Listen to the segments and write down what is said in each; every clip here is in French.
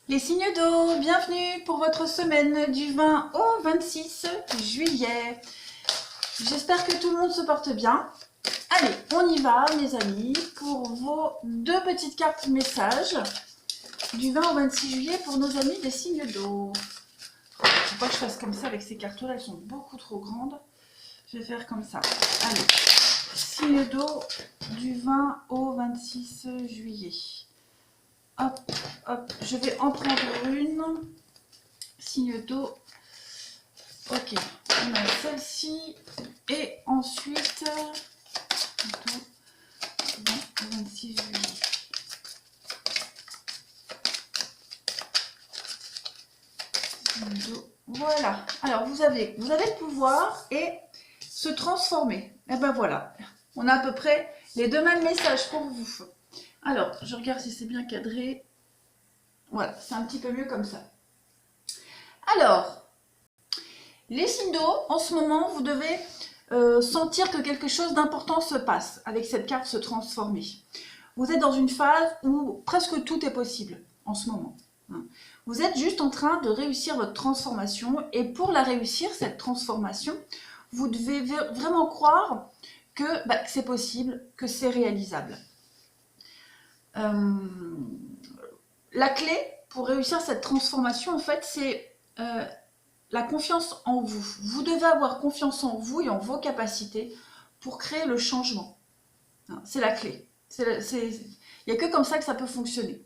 Les signes d'eau, bienvenue pour votre semaine du 20 au 26 juillet. J'espère que tout le monde se porte bien. Allez, on y va mes amis pour vos deux petites cartes messages du 20 au 26 juillet pour nos amis des signes d'eau. Il ne faut pas que je fasse comme ça avec ces cartes-là, elles sont beaucoup trop grandes. Je vais faire comme ça. Allez, signes d'eau du 20 au 26 juillet. Hop, hop, je vais en prendre une. Signe d'eau. Ok, on a celle-ci. Et ensuite, 26 juillet. Signe d'eau. Voilà. Alors, vous avez le pouvoir et se transformer. Et ben voilà. On a à peu près les deux mêmes messages pour vous. Alors, je regarde si c'est bien cadré. Voilà, c'est un petit peu mieux comme ça. Alors, les signes d'eau, en ce moment, vous devez sentir que quelque chose d'important se passe avec cette carte se transformer. Vous êtes dans une phase où presque tout est possible en ce moment. Vous êtes juste en train de réussir votre transformation et pour la réussir, cette transformation, vous devez vraiment croire que c'est possible, que c'est réalisable. La clé pour réussir cette transformation, en fait, c'est la confiance en vous. Vous devez avoir confiance en vous et en vos capacités pour créer le changement. C'est la clé. Il n'y a que comme ça que ça peut fonctionner.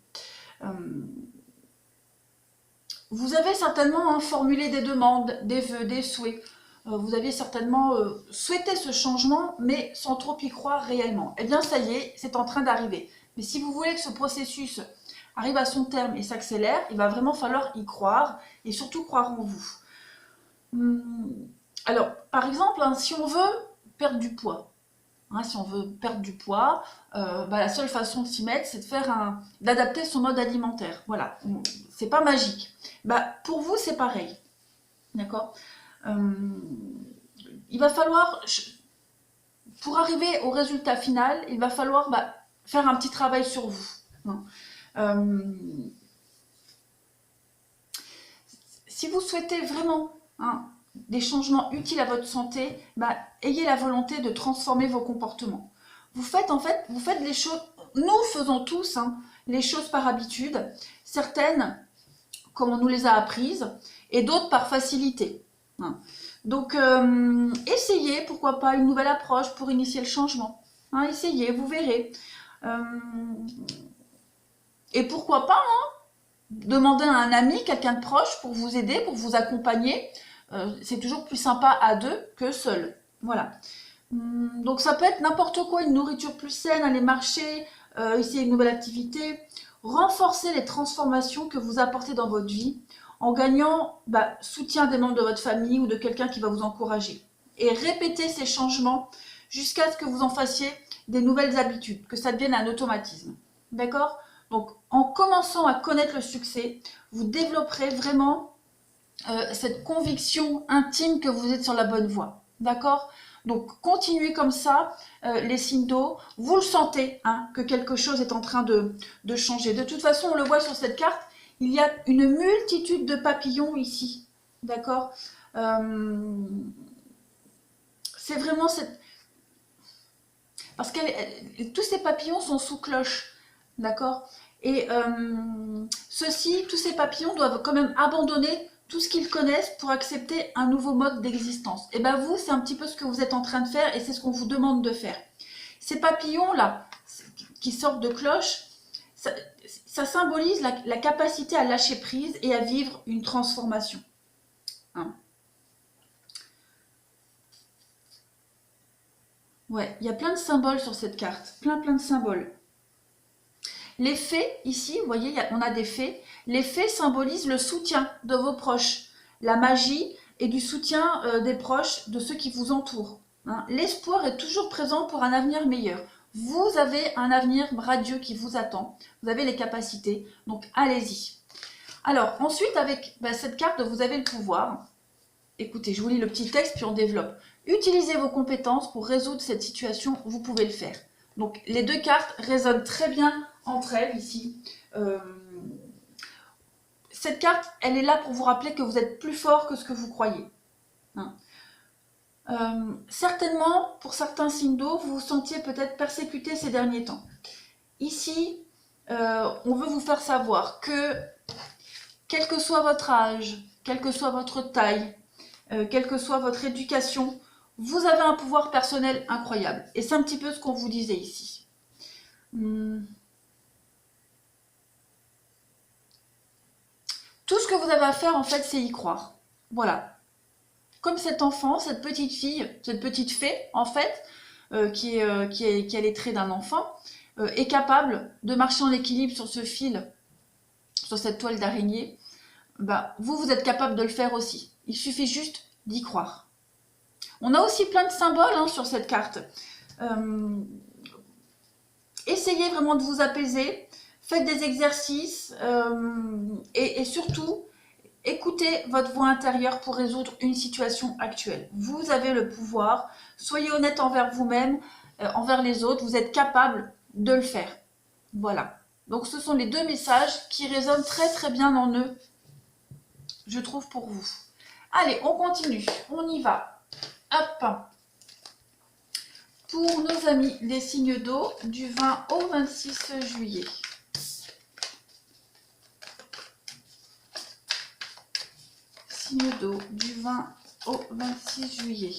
Vous avez certainement formulé des demandes, des vœux, des souhaits. Vous avez certainement souhaité ce changement, mais sans trop y croire réellement. Eh bien, ça y est, c'est en train d'arriver. Mais si vous voulez que ce processus arrive à son terme et s'accélère, il va vraiment falloir y croire et surtout croire en vous. Alors, par exemple, si on veut perdre du poids, la seule façon de s'y mettre, c'est d'adapter son mode alimentaire. Voilà, c'est pas magique. Pour vous, c'est pareil. D'accord ? Il va falloir, pour arriver au résultat final, il va falloir faire un petit travail sur vous. Si vous souhaitez vraiment des changements utiles à votre santé, ayez la volonté de transformer vos comportements. Vous faites les choses, nous faisons tous les choses par habitude, certaines comme on nous les a apprises, et d'autres par facilité. Donc, essayez, pourquoi pas, une nouvelle approche pour initier le changement. Essayez, vous verrez. Et pourquoi pas, demander à un ami, quelqu'un de proche, pour vous aider, pour vous accompagner. C'est toujours plus sympa à deux que seul. Voilà. Donc, ça peut être n'importe quoi, une nourriture plus saine, aller marcher, essayer une nouvelle activité. Renforcer les transformations que vous apportez dans votre vie en gagnant soutien des membres de votre famille ou de quelqu'un qui va vous encourager. Et répétez ces changements jusqu'à ce que vous en fassiez des nouvelles habitudes, que ça devienne un automatisme. D'accord ? Donc, en commençant à connaître le succès, vous développerez vraiment cette conviction intime que vous êtes sur la bonne voie. D'accord ? Donc, continuez comme ça, les signes d'eau. Vous le sentez, que quelque chose est en train de changer. De toute façon, on le voit sur cette carte, il y a une multitude de papillons ici. D'accord ? C'est vraiment cette... Parce que tous ces papillons sont sous cloche. D'accord ? Et tous ces papillons doivent quand même abandonner tout ce qu'ils connaissent pour accepter un nouveau mode d'existence. Et vous, c'est un petit peu ce que vous êtes en train de faire et c'est ce qu'on vous demande de faire. Ces papillons-là, qui sortent de cloche, ça symbolise la capacité à lâcher prise et à vivre une transformation. Ouais, il y a plein de symboles sur cette carte, plein de symboles. Les fées, ici, vous voyez, on a des fées. Les fées symbolisent le soutien de vos proches, la magie et du soutien des proches, de ceux qui vous entourent. L'espoir est toujours présent pour un avenir meilleur. Vous avez un avenir radieux qui vous attend. Vous avez les capacités, donc allez-y. Alors, ensuite, avec cette carte, vous avez le pouvoir. Écoutez, je vous lis le petit texte, puis on développe. Utilisez vos compétences pour résoudre cette situation, vous pouvez le faire. Donc, les deux cartes résonnent très bien entre elles ici. cette carte, elle est là pour vous rappeler que vous êtes plus fort que ce que vous croyez. Hein. Certainement, pour certains signes d'eau, vous vous sentiez peut-être persécuté ces derniers temps. Ici, on veut vous faire savoir que, quel que soit votre âge, quelle que soit votre taille, quelle que soit votre éducation, vous avez un pouvoir personnel incroyable. Et c'est un petit peu ce qu'on vous disait ici. Tout ce que vous avez à faire, en fait, c'est y croire. Voilà. Comme cet enfant, cette petite fille, cette petite fée, en fait, qui a les traits d'un enfant, est capable de marcher en équilibre sur ce fil, sur cette toile d'araignée. Bah, vous êtes capable de le faire aussi. Il suffit juste d'y croire. On a aussi plein de symboles sur cette carte. Essayez vraiment de vous apaiser. Faites des exercices et surtout, écoutez votre voix intérieure pour résoudre une situation actuelle. Vous avez le pouvoir. Soyez honnête envers vous-même, envers les autres. Vous êtes capable de le faire. Voilà. Donc, ce sont les deux messages qui résonnent très très bien en eux, je trouve, pour vous. Allez, on continue. On y va. Hop. Pour nos amis les signes d'eau du 20 au 26 juillet. Signe d'eau du 20 au 26 juillet.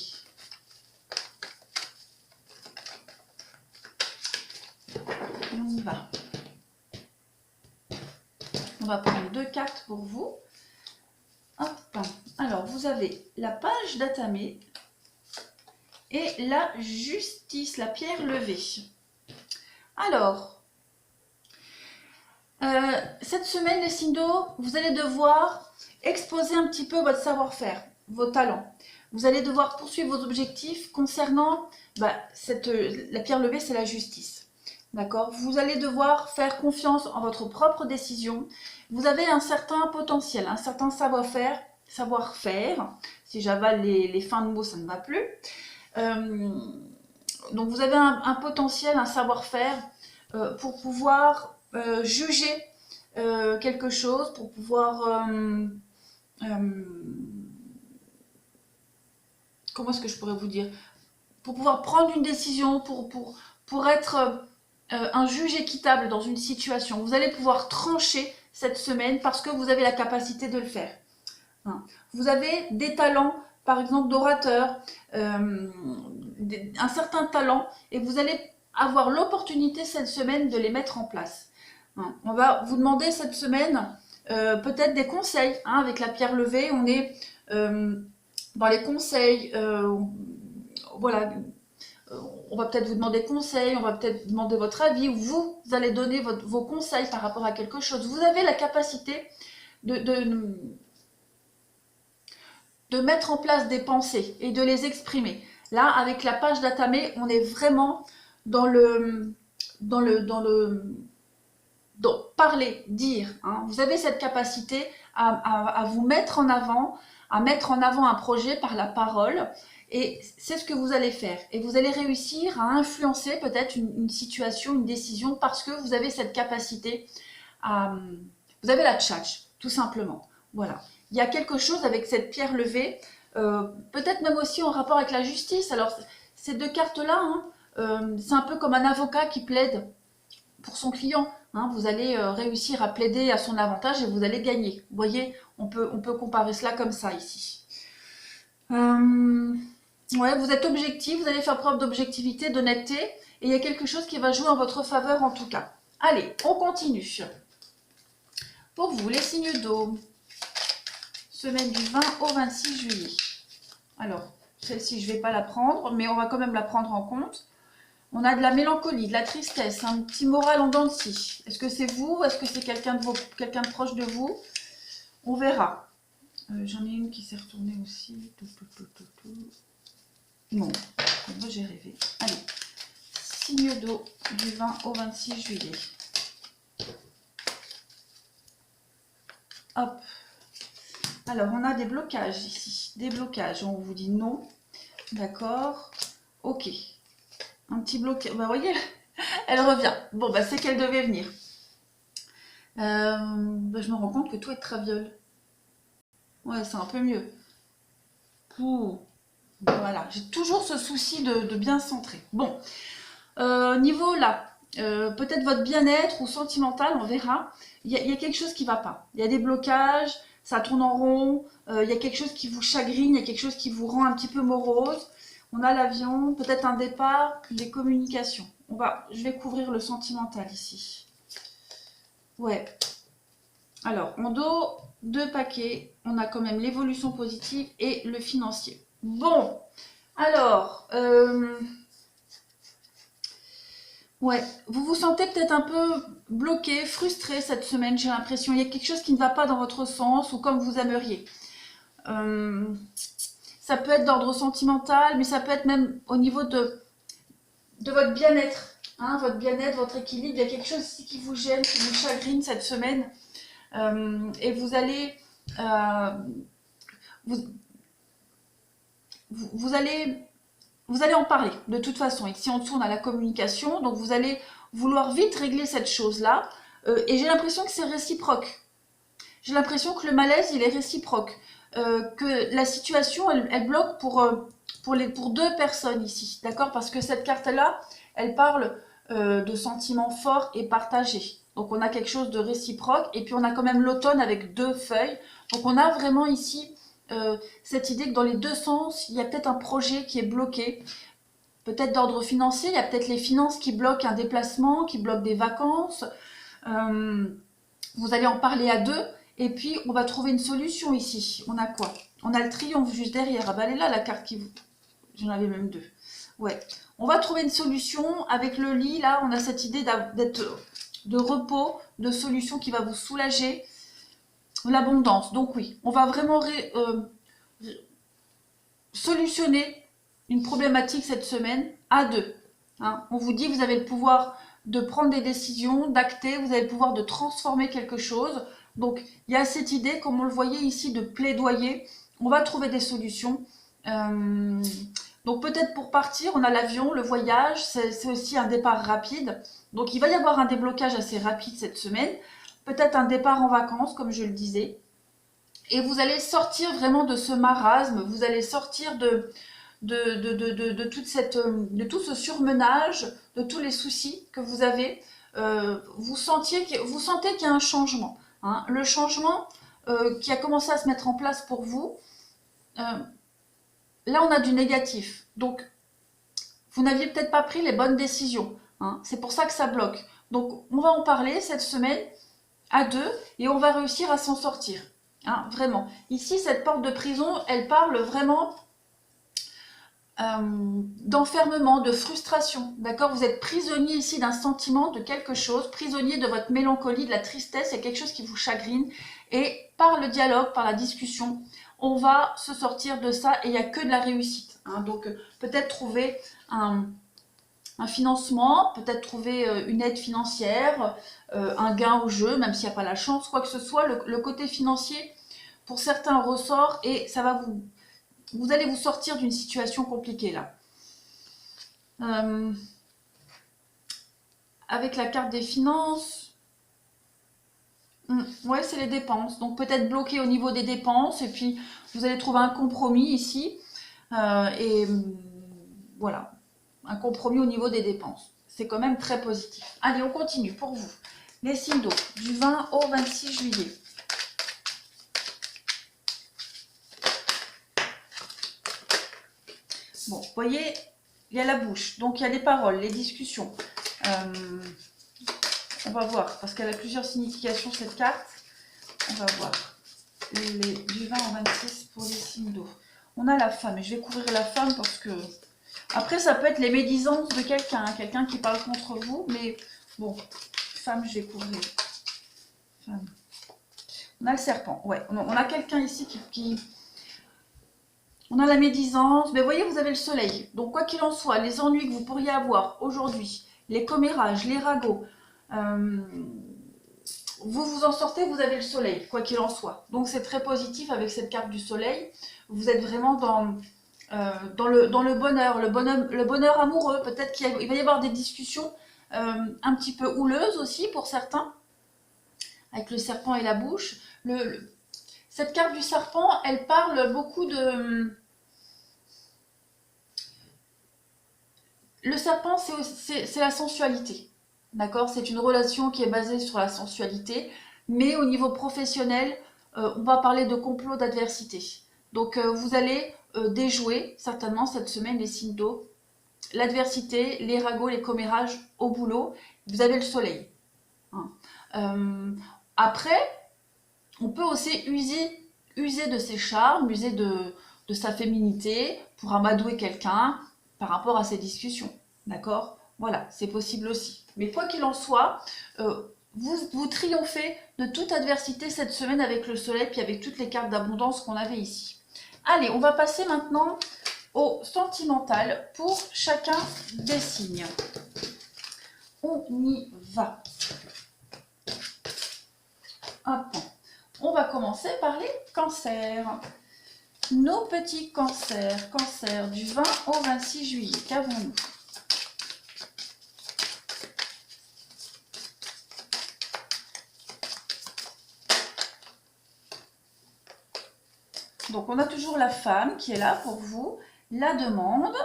On y va. On va prendre deux cartes pour vous. Hop. Alors, vous avez la page d'Atamé et la justice, la pierre levée. Alors, cette semaine, les signes d'eau, vous allez devoir exposer un petit peu votre savoir-faire, vos talents. Vous allez devoir poursuivre vos objectifs concernant la pierre levée, c'est la justice. D'accord? Vous allez devoir faire confiance en votre propre décision. Vous avez un certain potentiel, un certain savoir-faire. Si j'avale les fins de mots, ça ne va plus. Donc vous avez un potentiel, un savoir-faire pour pouvoir juger quelque chose, pour pouvoir... comment est-ce que je pourrais vous dire? Pour pouvoir prendre une décision, pour être un juge équitable dans une situation. Vous allez pouvoir trancher cette semaine parce que vous avez la capacité de le faire. Hein. Vous avez des talents, par exemple d'orateur, un certain talent, et vous allez avoir l'opportunité cette semaine de les mettre en place. Hein. On va vous demander cette semaine peut-être des conseils. Hein, avec la pierre levée, on est dans les conseils. Voilà. On va peut-être vous demander conseil, on va peut-être demander votre avis, ou vous allez donner vos conseils par rapport à quelque chose. Vous avez la capacité de mettre en place des pensées et de les exprimer. Là, avec la page d'Atamé, on est vraiment dans parler, dire. Hein. Vous avez cette capacité à vous mettre en avant, à mettre en avant un projet par la parole. Et c'est ce que vous allez faire. Et vous allez réussir à influencer peut-être une situation, une décision, parce que vous avez cette capacité à... Vous avez la tchatch, tout simplement. Voilà. Il y a quelque chose avec cette pierre levée, peut-être même aussi en rapport avec la justice. Alors, ces deux cartes-là, c'est un peu comme un avocat qui plaide pour son client. Hein. Vous allez réussir à plaider à son avantage et vous allez gagner. Vous voyez, on peut comparer cela comme ça ici. Ouais, vous êtes objectif, vous allez faire preuve d'objectivité, d'honnêteté, et il y a quelque chose qui va jouer en votre faveur en tout cas. Allez, on continue. Pour vous, les signes d'eau, semaine du 20 au 26 juillet. Alors, celle-ci, je ne vais pas la prendre, mais on va quand même la prendre en compte. On a de la mélancolie, de la tristesse, un petit moral en dents de scie. Est-ce que c'est vous? Est-ce que c'est quelqu'un de proche de vous? On verra. J'en ai une qui s'est retournée aussi. Non, moi j'ai rêvé. Allez, signe d'eau du 20 au 26 juillet. Hop. Alors, on a des blocages ici. Des blocages. On vous dit non. D'accord. Ok. Un petit blocage. Bah, vous voyez, elle revient. Bon, bah, c'est qu'elle devait venir. Ben, je me rends compte que tout est traviole. Ouais, c'est un peu mieux. Ouh, voilà, j'ai toujours ce souci de bien centrer. Bon, niveau là, peut-être votre bien-être ou sentimental, on verra. Il y a quelque chose qui ne va pas. Il y a des blocages, ça tourne en rond, il y a quelque chose qui vous chagrine, il y a quelque chose qui vous rend un petit peu morose. On a l'avion, peut-être un départ, des communications. Je vais couvrir le sentimental ici. Ouais. Alors, en dos, 2 paquets, on a quand même l'évolution positive et le financier. Bon, alors, ouais, vous vous sentez peut-être un peu bloqué, frustré cette semaine, j'ai l'impression. Il y a quelque chose qui ne va pas dans votre sens ou comme vous aimeriez. Euh, Ça peut être d'ordre sentimental, mais ça peut être même au niveau de votre bien-être. Hein, votre bien-être, votre équilibre. Il y a quelque chose ici qui vous gêne, qui vous chagrine cette semaine. Et vous allez... vous, vous allez... Vous allez en parler de toute façon. Ici en dessous, on a la communication. Donc vous allez vouloir vite régler cette chose-là. Et j'ai l'impression que c'est réciproque. J'ai l'impression que le malaise, il est réciproque. Que la situation, elle bloque pour 2 personnes ici. D'accord? Parce que cette carte-là, elle parle de sentiments forts et partagés. Donc on a quelque chose de réciproque. Et puis on a quand même l'automne avec 2 feuilles. Donc on a vraiment ici cette idée que dans les 2 sens, il y a peut-être un projet qui est bloqué. Peut-être d'ordre financier, il y a peut-être les finances qui bloquent un déplacement, qui bloquent des vacances. Euh, vous allez en parler à 2. Et puis, on va trouver une solution ici. On a quoi? On a le triomphe juste derrière. Ah bah, elle est là, la carte qui vous... J'en avais même 2. Ouais. On va trouver une solution. Avec le lit, là, on a cette idée d'être de repos, de solution qui va vous soulager. L'abondance. Donc oui, on va vraiment solutionner une problématique cette semaine à 2. Hein. On vous dit, vous avez le pouvoir de prendre des décisions, d'acter, vous avez le pouvoir de transformer quelque chose. Donc, il y a cette idée, comme on le voyait ici, de plaidoyer. On va trouver des solutions. Donc, peut-être pour partir, on a l'avion, le voyage, c'est aussi un départ rapide. Donc, il va y avoir un déblocage assez rapide cette semaine. Peut-être un départ en vacances, comme je le disais. Et vous allez sortir vraiment de ce marasme, vous allez sortir de tout ce surmenage, de tous les soucis que vous avez. Vous sentez qu'il y a un changement. Hein. Le changement qui a commencé à se mettre en place pour vous, là on a du négatif. Donc vous n'aviez peut-être pas pris les bonnes décisions. Hein. C'est pour ça que ça bloque. Donc on va en parler cette semaine à 2 et on va réussir à s'en sortir. Hein, vraiment. Ici, cette porte de prison, elle parle vraiment d'enfermement, de frustration. D'accord? Vous êtes prisonnier ici d'un sentiment, de quelque chose, prisonnier de votre mélancolie, de la tristesse, il y a quelque chose qui vous chagrine. Et par le dialogue, par la discussion, on va se sortir de ça et il n'y a que de la réussite. Hein. Donc, peut-être trouver un financement, peut-être trouver une aide financière, un gain au jeu, même s'il n'y a pas la chance, quoi que ce soit. Le côté financier, pour certains, ressort et ça va vous allez vous sortir d'une situation compliquée là. Avec la carte des finances, ouais, c'est les dépenses. Donc peut-être bloqué au niveau des dépenses et puis vous allez trouver un compromis ici. Et voilà, un compromis au niveau des dépenses. C'est quand même très positif. Allez, on continue pour vous. Les signes d'eau, du 20 au 26 juillet. Bon, vous voyez, il y a la bouche, donc il y a les paroles, les discussions. On va voir, parce qu'elle a plusieurs significations cette carte. On va voir. Du 20 au 26 pour les signes d'eau. On a la femme, et je vais couvrir la femme parce que... Après, ça peut être les médisances de quelqu'un, hein, quelqu'un qui parle contre vous, mais bon, femme, je vais couvrir. Femme. On a le serpent, ouais. On a quelqu'un ici qui... On a la médisance, mais vous voyez, vous avez le soleil. Donc, quoi qu'il en soit, les ennuis que vous pourriez avoir aujourd'hui, les commérages, les ragots, vous vous en sortez, vous avez le soleil, quoi qu'il en soit. Donc, c'est très positif avec cette carte du soleil. Vous êtes vraiment dans le bonheur, le bonheur amoureux. Peut-être qu'il va y avoir des discussions un petit peu houleuses aussi pour certains. avec le serpent et la bouche. Cette carte du serpent, elle parle beaucoup de... Le serpent, c'est la sensualité. D'accord? C'est une relation qui est basée sur la sensualité. Mais au niveau professionnel, on va parler de complot d'adversité. Donc, vous allez déjouer certainement cette semaine les signes d'eau. L'adversité, les ragots, les commérages au boulot. Vous avez le soleil. Hein. Après, on peut aussi user de ses charmes, user de sa féminité pour amadouer quelqu'un par rapport à ces discussions. D'accord? Voilà, c'est possible aussi. Mais quoi qu'il en soit, vous triomphez de toute adversité cette semaine avec le soleil puis avec toutes les cartes d'abondance qu'on avait ici. Allez, on va passer maintenant au sentimental pour chacun des signes. On y va. Hop. On va commencer par les cancers. Nos petits cancers, cancer du 20 au 26 juillet, qu'avons-nous? Donc on a toujours la femme qui est là pour vous, la demande.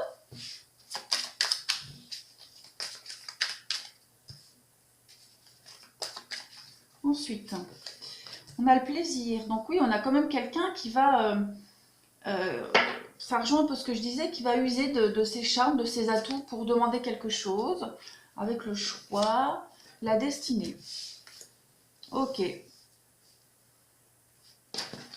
Ensuite, on a le plaisir. Donc oui, on a quand même quelqu'un qui va... ça rejoint un peu ce que je disais, qui va user de ses charmes, de ses atouts pour demander quelque chose, avec le choix, la destinée. Ok.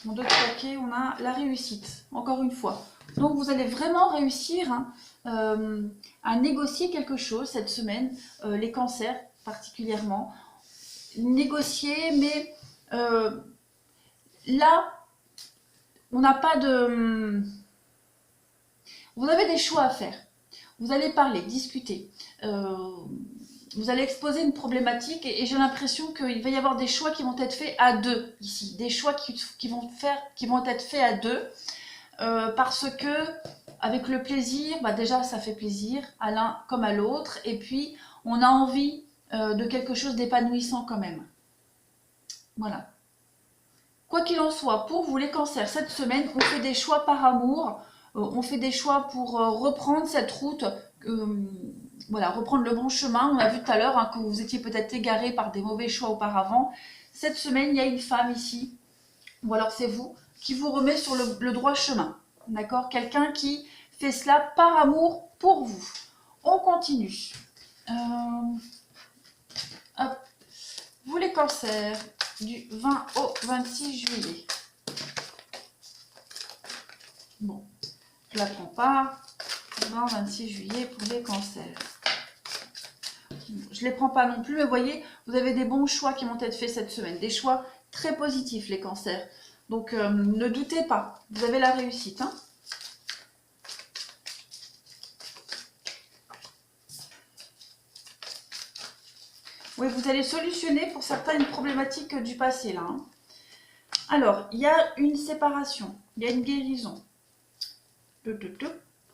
Mon deux paquets, on a la réussite, encore une fois. Donc vous allez vraiment réussir à négocier quelque chose cette semaine, les cancers particulièrement. Négocier, mais là, on n'a pas de... Vous avez des choix à faire. Vous allez parler, discuter. Vous allez exposer une problématique et j'ai l'impression qu'il va y avoir des choix qui vont être faits à deux ici. Des choix qui vont être faits à deux parce que avec le plaisir, bah déjà ça fait plaisir à l'un comme à l'autre et puis on a envie de quelque chose d'épanouissant quand même. Voilà. Quoi qu'il en soit, pour vous les cancers, cette semaine, on fait des choix par amour, on fait des choix pour reprendre cette route, voilà, reprendre le bon chemin. On a vu tout à l'heure hein, que vous étiez peut-être égaré par des mauvais choix auparavant. Cette semaine, il y a une femme ici, ou alors c'est vous, qui vous remet sur le droit chemin. D'accord? Quelqu'un qui fait cela par amour pour vous. On continue. Hop. Vous les cancers, du 20 au 26 juillet. Bon, je ne la prends pas. 20-26 juillet pour les cancers. Je ne les prends pas non plus, mais vous voyez, vous avez des bons choix qui vont être faits cette semaine. Des choix très positifs, les cancers. Donc, ne doutez pas, vous avez la réussite. Hein. Oui, vous allez solutionner pour certains une problématique du passé, là. Hein. Alors, il y a une séparation, il y a une guérison.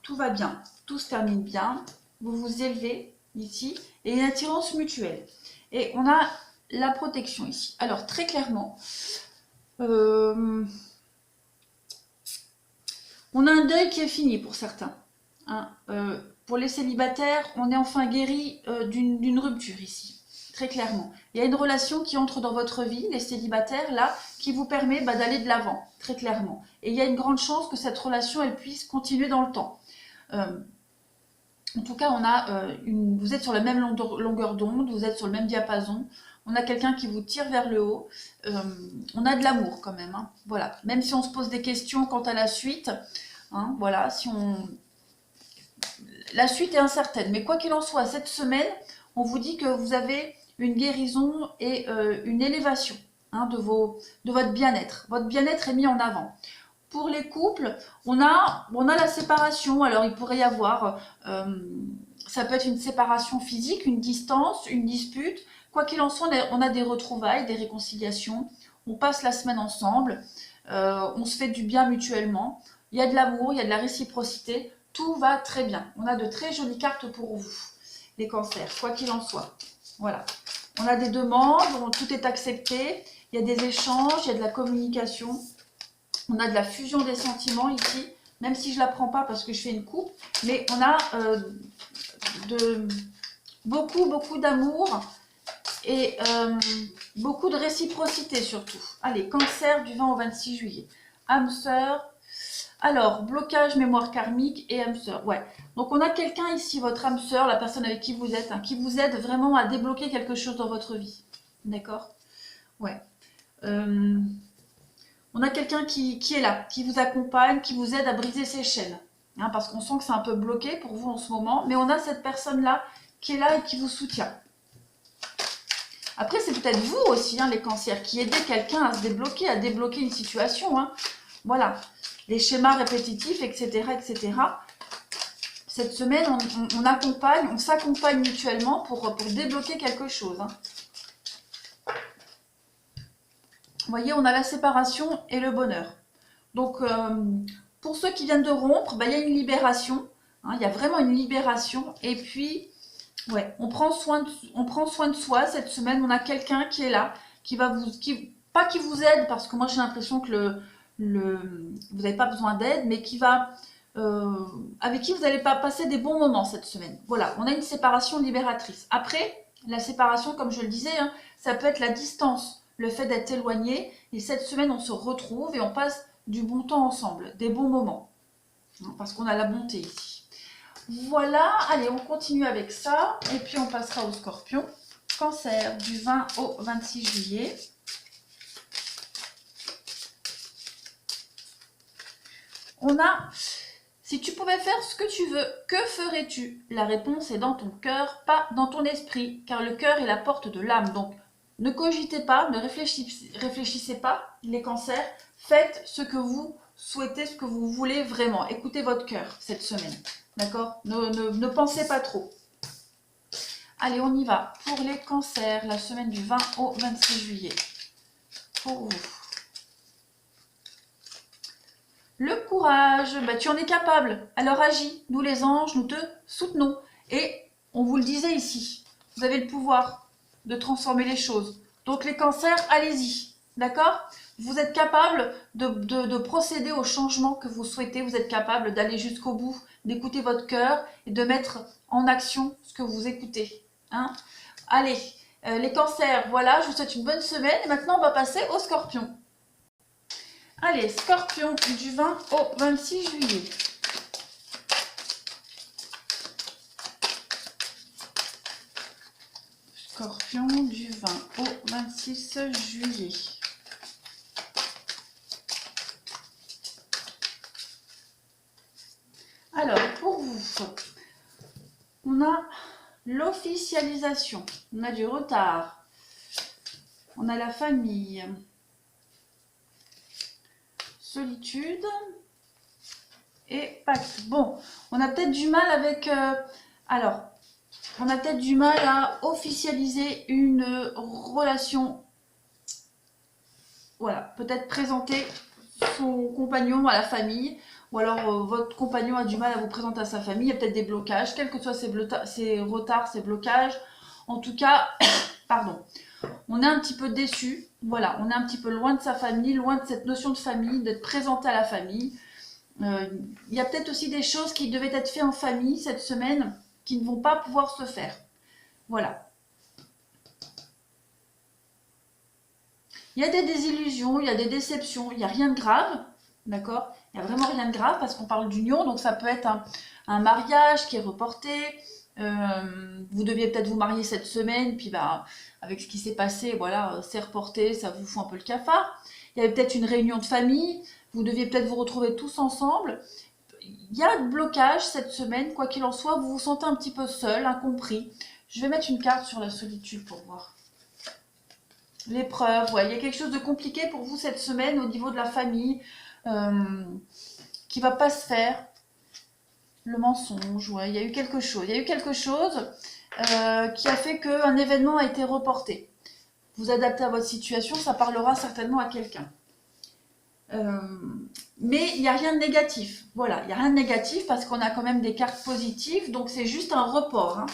Tout va bien, tout se termine bien. Vous vous élevez ici et une attirance mutuelle. Et on a la protection ici. Alors, très clairement, on a un deuil qui est fini pour certains. Hein. Pour les célibataires, on est enfin guéri d'une rupture ici. Très clairement. Il y a une relation qui entre dans votre vie, les célibataires, là, qui vous permet d'aller de l'avant, très clairement. Et il y a une grande chance que cette relation, elle puisse continuer dans le temps. En tout cas, vous êtes sur la même longueur d'onde, vous êtes sur le même diapason. On a quelqu'un qui vous tire vers le haut. On a de l'amour quand même. Hein. Voilà. Même si on se pose des questions quant à la suite, hein, voilà, la suite est incertaine. Mais quoi qu'il en soit, cette semaine, on vous dit que vous avez une guérison et une élévation hein, de votre bien-être. Votre bien-être est mis en avant. Pour les couples, on a la séparation. Alors, il pourrait y avoir, ça peut être une séparation physique, une distance, une dispute. Quoi qu'il en soit, on a des retrouvailles, des réconciliations. On passe la semaine ensemble. On se fait du bien mutuellement. Il y a de l'amour, il y a de la réciprocité. Tout va très bien. On a de très jolies cartes pour vous, les cancers, quoi qu'il en soit. Voilà. On a des demandes, tout est accepté, il y a des échanges, il y a de la communication. On a de la fusion des sentiments ici, même si je ne la prends pas parce que je fais une coupe. Mais on a beaucoup d'amour et beaucoup de réciprocité surtout. Allez, Cancer du 20 au 26 juillet. Âme sœur. Alors, blocage, mémoire karmique et âme sœur. Ouais. Donc, on a quelqu'un ici, votre âme sœur, la personne avec qui vous êtes, hein, qui vous aide vraiment à débloquer quelque chose dans votre vie. D'accord? Ouais. On a quelqu'un qui est là, qui vous accompagne, qui vous aide à briser ces chaînes. Hein, parce qu'on sent que c'est un peu bloqué pour vous en ce moment. Mais on a cette personne-là qui est là et qui vous soutient. Après, c'est peut-être vous aussi, hein, les cancers, qui aidez quelqu'un à se débloquer, à débloquer une situation. Hein. Voilà. Les schémas répétitifs, etc., etc. Cette semaine, on accompagne, on s'accompagne mutuellement pour débloquer quelque chose. Hein. Vous voyez, on a la séparation et le bonheur. Donc, pour ceux qui viennent de rompre, ben, il y a une libération. Hein, il y a vraiment une libération. Et puis, ouais, on prend soin de soi cette semaine. On a quelqu'un qui est là, qui va vous... pas qui vous aide, parce que moi, j'ai l'impression que vous n'avez pas besoin d'aide, mais qui va... avec qui vous n'allez pas passer des bons moments cette semaine. Voilà, on a une séparation libératrice. Après, la séparation, comme je le disais, hein, ça peut être la distance, le fait d'être éloigné. Et cette semaine, on se retrouve et on passe du bon temps ensemble, des bons moments. Parce qu'on a la bonté ici. Voilà, allez, on continue avec ça. Et puis, on passera au Scorpion. Cancer, du 20 au 26 juillet. On a... Si tu pouvais faire ce que tu veux, que ferais-tu? La réponse est dans ton cœur, pas dans ton esprit, car le cœur est la porte de l'âme. Donc, ne cogitez pas, ne réfléchissez pas, les cancers. Faites ce que vous souhaitez, ce que vous voulez vraiment. Écoutez votre cœur cette semaine, d'accord? Ne pensez pas trop. Allez, on y va. Pour les cancers, la semaine du 20 au 26 juillet. Pour vous. Le courage, bah, tu en es capable, alors agis. Nous les anges, nous te soutenons. Et on vous le disait ici, vous avez le pouvoir de transformer les choses. Donc les cancers, allez-y, d'accord? Vous êtes capable de procéder au changement que vous souhaitez, vous êtes capable d'aller jusqu'au bout, d'écouter votre cœur et de mettre en action ce que vous écoutez. Hein? Allez, les cancers, voilà, je vous souhaite une bonne semaine et maintenant on va passer aux scorpions. Allez, Scorpion du 20 au 26 juillet. Scorpion du 20 au 26 juillet. Alors, pour vous, on a l'officialisation, on a du retard, on a la famille, solitude et pacte. Bon, on a peut-être du mal avec... on a peut-être du mal à officialiser une relation. Voilà, peut-être présenter son compagnon à la famille. Ou alors votre compagnon a du mal à vous présenter à sa famille. Il y a peut-être des blocages, quels que soient ces retards, ces blocages. En tout cas, pardon, on est un petit peu déçu. Voilà, on est un petit peu loin de sa famille, loin de cette notion de famille, d'être présenté à la famille. Il y a peut-être aussi des choses qui devaient être faites en famille cette semaine qui ne vont pas pouvoir se faire. Voilà. Il y a des désillusions, il y a des déceptions, il n'y a rien de grave, d'accord? Il n'y a vraiment rien de grave parce qu'on parle d'union, donc ça peut être un mariage qui est reporté. Vous deviez peut-être vous marier cette semaine, puis bah, avec ce qui s'est passé, voilà, c'est reporté, ça vous fout un peu le cafard. Il y avait peut-être une réunion de famille, vous deviez peut-être vous retrouver tous ensemble. Il y a un blocage cette semaine, quoi qu'il en soit, vous vous sentez un petit peu seul, incompris. Je vais mettre une carte sur la solitude pour voir. L'épreuve, ouais, il y a quelque chose de compliqué pour vous cette semaine au niveau de la famille, qui va pas se faire. Le mensonge, ouais, il y a eu quelque chose. Il y a eu quelque chose qui a fait qu'un événement a été reporté. Vous adaptez à votre situation, ça parlera certainement à quelqu'un. Mais il n'y a rien de négatif. Voilà, il n'y a rien de négatif parce qu'on a quand même des cartes positives, donc c'est juste un report. Hein.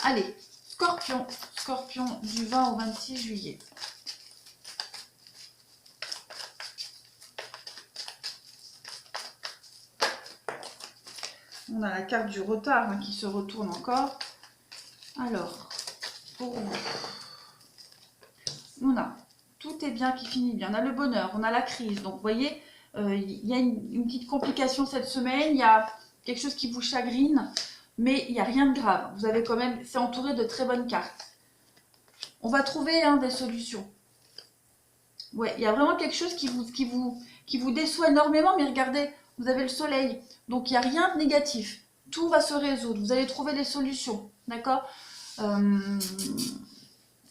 Allez, Scorpion. Scorpion du 20 au 26 juillet. On a la carte du retard hein, qui se retourne encore. Alors, pour vous, on a tout est bien qui finit bien. On a le bonheur, on a la crise. Donc, vous voyez, il y a une petite complication cette semaine. Il y a quelque chose qui vous chagrine, mais il n'y a rien de grave. Vous avez quand même, c'est entouré de très bonnes cartes. On va trouver hein, des solutions. Ouais, il y a vraiment quelque chose qui vous déçoit énormément, mais regardez, vous avez le soleil. Donc, il n'y a rien de négatif. Tout va se résoudre. Vous allez trouver des solutions. D'accord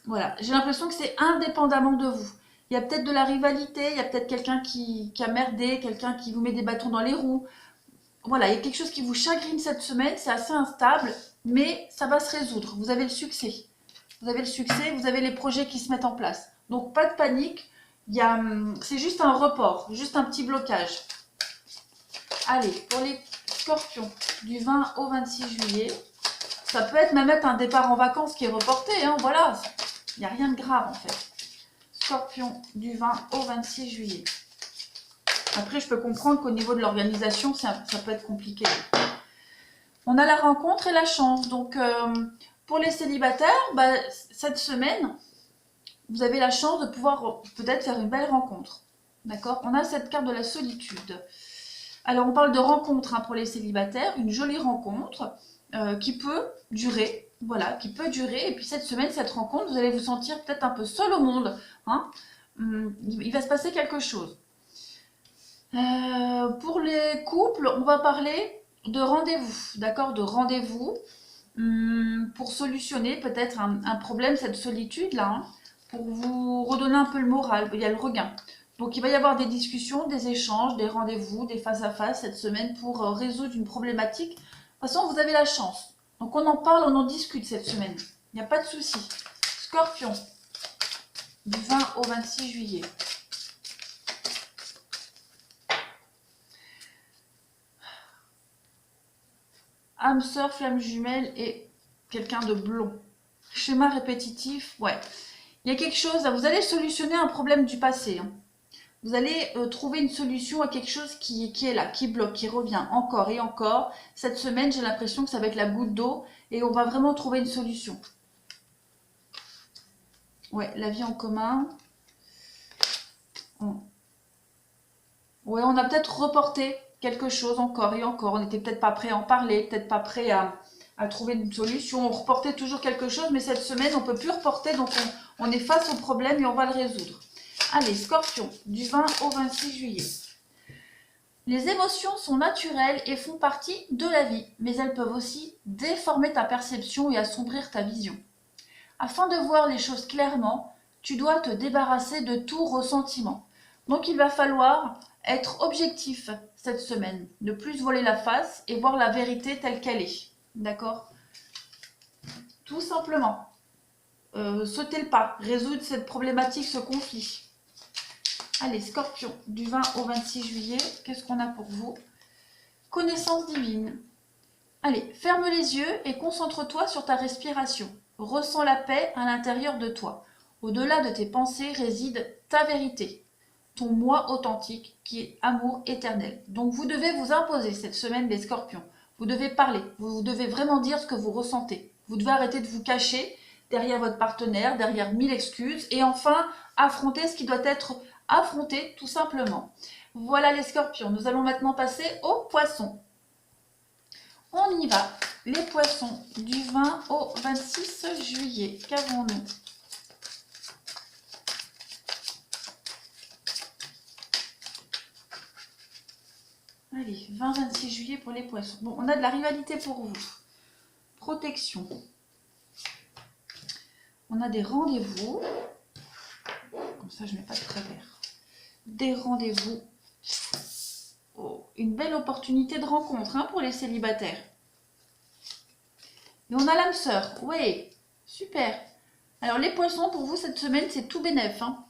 Voilà. J'ai l'impression que c'est indépendamment de vous. Il y a peut-être de la rivalité, il y a peut-être quelqu'un qui a merdé, quelqu'un qui vous met des bâtons dans les roues. Voilà, il y a quelque chose qui vous chagrine cette semaine. C'est assez instable, mais ça va se résoudre. Vous avez le succès. Vous avez le succès, vous avez les projets qui se mettent en place. Donc, pas de panique. C'est juste un report, juste un petit blocage. Allez, pour les scorpions, du 20 au 26 juillet, ça peut être même un départ en vacances qui est reporté, hein, voilà, il n'y a rien de grave en fait. Scorpion, du 20 au 26 juillet. Après, je peux comprendre qu'au niveau de l'organisation, ça peut être compliqué. On a la rencontre et la chance. Donc, pour les célibataires, bah, cette semaine, vous avez la chance de pouvoir peut-être faire une belle rencontre. D'accord? On a cette carte de la solitude. Alors, on parle de rencontre hein, pour les célibataires, une jolie rencontre qui peut durer, voilà, qui peut durer. Et puis cette semaine, cette rencontre, vous allez vous sentir peut-être un peu seul au monde. Hein. Il va se passer quelque chose. Pour les couples, on va parler de rendez-vous, d'accord, de rendez-vous pour solutionner peut-être un problème, cette solitude-là, hein, pour vous redonner un peu le moral. Il y a le regain. Donc, il va y avoir des discussions, des échanges, des rendez-vous, des face-à-face cette semaine pour résoudre une problématique. De toute façon, vous avez la chance. Donc, on en parle, on en discute cette semaine. Il n'y a pas de souci. Scorpion, du 20 au 26 juillet. Âme sœur, flamme jumelle et quelqu'un de blond. Schéma répétitif, ouais. Il y a quelque chose, vous allez solutionner un problème du passé. Hein. Vous allez trouver une solution à quelque chose qui est là, qui bloque, qui revient encore et encore. Cette semaine, j'ai l'impression que ça va être la goutte d'eau et on va vraiment trouver une solution. Ouais, la vie en commun. Ouais, on a peut-être reporté quelque chose encore et encore. On n'était peut-être pas prêt à en parler, peut-être pas prêt à trouver une solution. On reportait toujours quelque chose, mais cette semaine, on ne peut plus reporter. Donc, on est face au problème et on va le résoudre. Allez, Scorpion, du 20 au 26 juillet. Les émotions sont naturelles et font partie de la vie, mais elles peuvent aussi déformer ta perception et assombrir ta vision. Afin de voir les choses clairement, tu dois te débarrasser de tout ressentiment. Donc il va falloir être objectif cette semaine, ne plus se voiler la face et voir la vérité telle qu'elle est. D'accord? Tout simplement. Sauter le pas, résoudre cette problématique, ce conflit. Allez, Scorpion, du 20 au 26 juillet, qu'est-ce qu'on a pour vous? Connaissance divine. Allez, ferme les yeux et concentre-toi sur ta respiration. Ressens la paix à l'intérieur de toi. Au-delà de tes pensées réside ta vérité, ton moi authentique qui est amour éternel. Donc vous devez vous imposer cette semaine les scorpions. Vous devez parler, vous devez vraiment dire ce que vous ressentez. Vous devez arrêter de vous cacher derrière votre partenaire, derrière 1000 excuses et enfin affronter ce qui doit être affronté tout simplement. Voilà les scorpions, nous allons maintenant passer aux poissons. On y va, les poissons du 20 au 26 juillet, qu'avons-nous? Allez, 20-26 juillet pour les poissons. Bon, on a de la rivalité pour vous. Protection. On a des rendez-vous. Comme ça, je ne mets pas de travers. Des rendez-vous. Oh, une belle opportunité de rencontre hein, pour les célibataires. Et on a l'âme sœur. Oui, super. Alors, les poissons, pour vous, cette semaine, c'est tout bénef. Hein.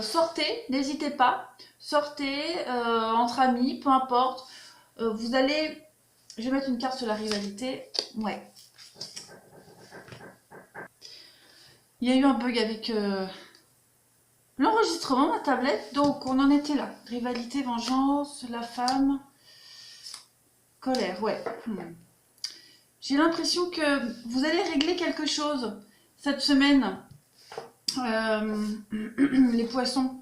Sortez, n'hésitez pas. Sortez entre amis, peu importe. Vous allez... Je vais mettre une carte sur la rivalité. Ouais. Il y a eu un bug avec l'enregistrement de ma tablette, donc on en était là. Rivalité, vengeance, la femme, colère, ouais. J'ai l'impression que vous allez régler quelque chose cette semaine, les poissons.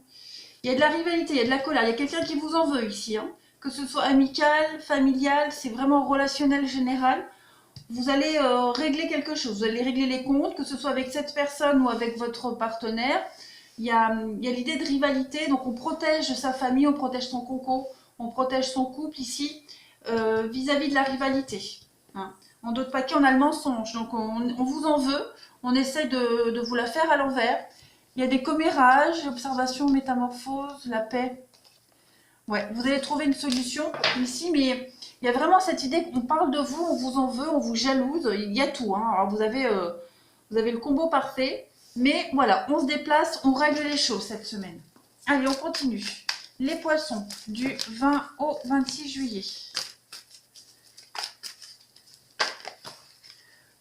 Il y a de la rivalité, il y a de la colère, il y a quelqu'un qui vous en veut ici, hein. Que ce soit amical, familial, c'est vraiment relationnel général. Vous allez régler quelque chose, vous allez régler les comptes, que ce soit avec cette personne ou avec votre partenaire. Il y a l'idée de rivalité, donc on protège sa famille, on protège son coco, on protège son couple ici, vis-à-vis de la rivalité. Hein. En d'autres paquets, on a le mensonge, donc on vous en veut, on essaie de vous la faire à l'envers. Il y a des commérages, observation, métamorphose, la paix. Ouais, vous allez trouver une solution ici, mais il y a vraiment cette idée qu'on parle de vous, on vous en veut, on vous jalouse, il y a tout. Hein. Alors vous avez le combo parfait, mais voilà, on se déplace, on règle les choses cette semaine. Allez, on continue. Les poissons, du 20 au 26 juillet.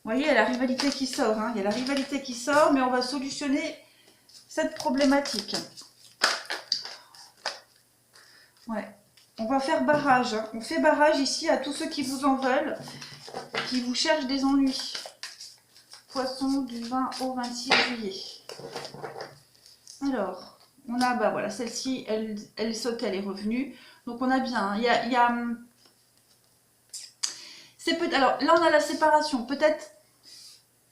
Vous voyez, il y a la rivalité qui sort, hein. Il y a la rivalité qui sort, mais on va solutionner cette problématique. Ouais, on va faire barrage. Hein. On fait barrage ici à tous ceux qui vous en veulent, qui vous cherchent des ennuis. Poisson du 20 au 26 juillet. Alors, on a, bah voilà, celle-ci, elle saute, elle est revenue. Donc on a bien, alors là on a la séparation. Peut-être,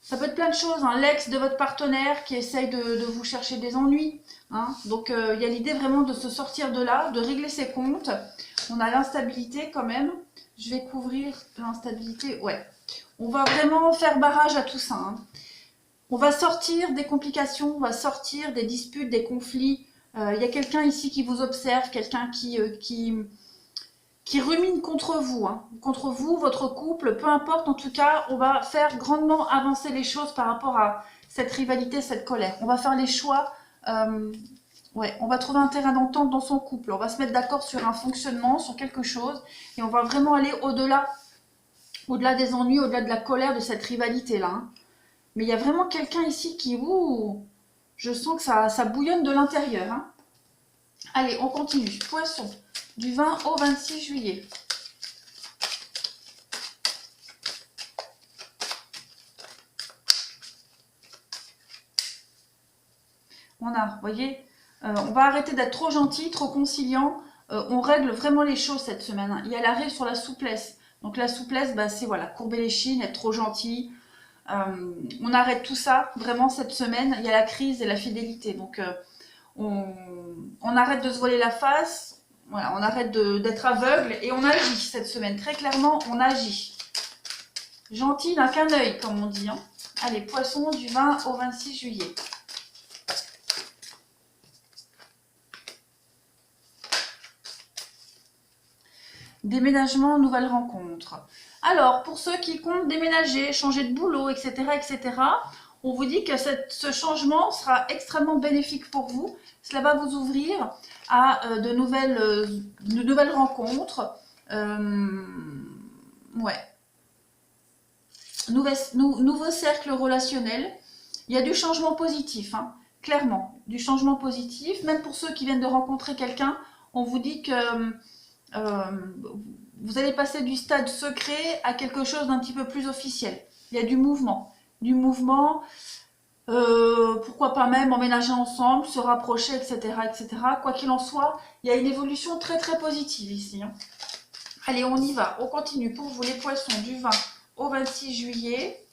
ça peut être plein de choses. Hein. L'ex de votre partenaire qui essaye de vous chercher des ennuis. Hein. Donc il y a l'idée vraiment de se sortir de là, de régler ses comptes. On a l'instabilité quand même. Je vais couvrir l'instabilité. Ouais. On va vraiment faire barrage à tout ça. Hein. On va sortir des complications, on va sortir des disputes, des conflits. Il y a quelqu'un ici qui vous observe, quelqu'un qui rumine contre vous. Hein. Contre vous, votre couple, peu importe. En tout cas, on va faire grandement avancer les choses par rapport à cette rivalité, cette colère. On va faire les choix. Ouais, on va trouver un terrain d'entente dans son couple. On va se mettre d'accord sur un fonctionnement, sur quelque chose. Et on va vraiment aller au-delà des ennuis, au-delà de la colère de cette rivalité-là. Hein. Mais il y a vraiment quelqu'un ici qui... je sens que ça bouillonne de l'intérieur. Hein. Allez, on continue. Poisson, du 20 au 26 juillet. On a, vous voyez, on va arrêter d'être trop gentil, trop conciliant. On règle vraiment les choses cette semaine. Hein. Il y a l'arrêt sur la souplesse. Donc la souplesse, bah, c'est voilà, courber les chines, être trop gentil. On arrête tout ça vraiment cette semaine. Il y a la crise et la fidélité. Donc on arrête de se voiler la face. Voilà, on arrête d'être aveugle et on agit cette semaine. Très clairement, on agit. Gentil n'a qu'un œil, comme on dit. Hein. Allez, poisson du 20 au 26 juillet. Déménagement, nouvelle rencontre. Alors, pour ceux qui comptent déménager, changer de boulot, etc., on vous dit que ce changement sera extrêmement bénéfique pour vous. Cela va vous ouvrir à de nouvelles rencontres. Ouais. Nouveau cercle relationnel. Il y a du changement positif, hein, clairement. Du changement positif. Même pour ceux qui viennent de rencontrer quelqu'un, on vous dit que... vous allez passer du stade secret à quelque chose d'un petit peu plus officiel. Il y a du mouvement. Pourquoi pas même emménager ensemble, se rapprocher, etc. Quoi qu'il en soit, il y a une évolution très très positive ici. Hein. Allez, on y va. On continue pour vous les poissons du 20 au 26 juillet.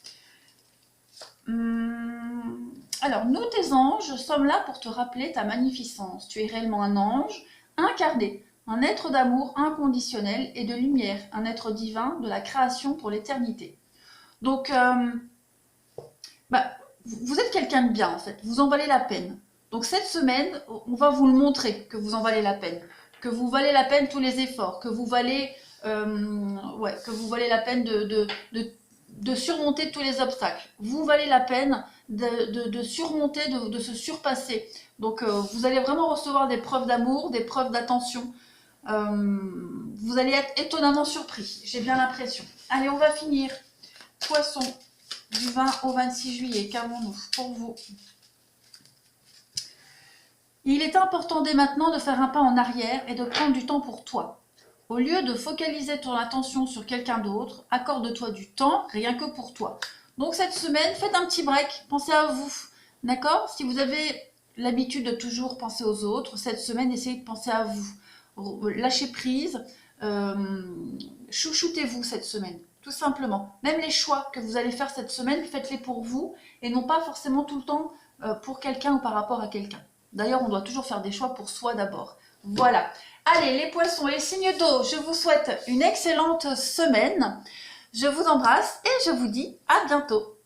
Alors, nous tes anges sommes là pour te rappeler ta magnificence. Tu es réellement un ange incarné. Un être d'amour inconditionnel et de lumière, un être divin de la création pour l'éternité. Donc, vous êtes quelqu'un de bien en fait, vous en valez la peine. Donc cette semaine, on va vous le montrer que vous en valez la peine. Que vous valez la peine tous les efforts, que vous valez, la peine de surmonter tous les obstacles. Vous valez la peine de surmonter, de se surpasser. Donc vous allez vraiment recevoir des preuves d'amour, des preuves d'attention. Vous allez être étonnamment surpris, j'ai bien l'impression. Allez, on va finir. Poisson du 20 au 26 juillet, qu'avons-nous pour vous? Il est important dès maintenant de faire un pas en arrière et de prendre du temps pour toi. Au lieu de focaliser ton attention sur quelqu'un d'autre, accorde-toi du temps rien que pour toi. Donc cette semaine, faites un petit break, pensez à vous, d'accord? Si vous avez l'habitude de toujours penser aux autres, cette semaine, essayez de penser à vous. Lâchez prise, chouchoutez-vous cette semaine, tout simplement. Même les choix que vous allez faire cette semaine, faites-les pour vous et non pas forcément tout le temps pour quelqu'un ou par rapport à quelqu'un. D'ailleurs, on doit toujours faire des choix pour soi d'abord. Voilà. Allez, les poissons, les signes d'eau, je vous souhaite une excellente semaine. Je vous embrasse et je vous dis à bientôt.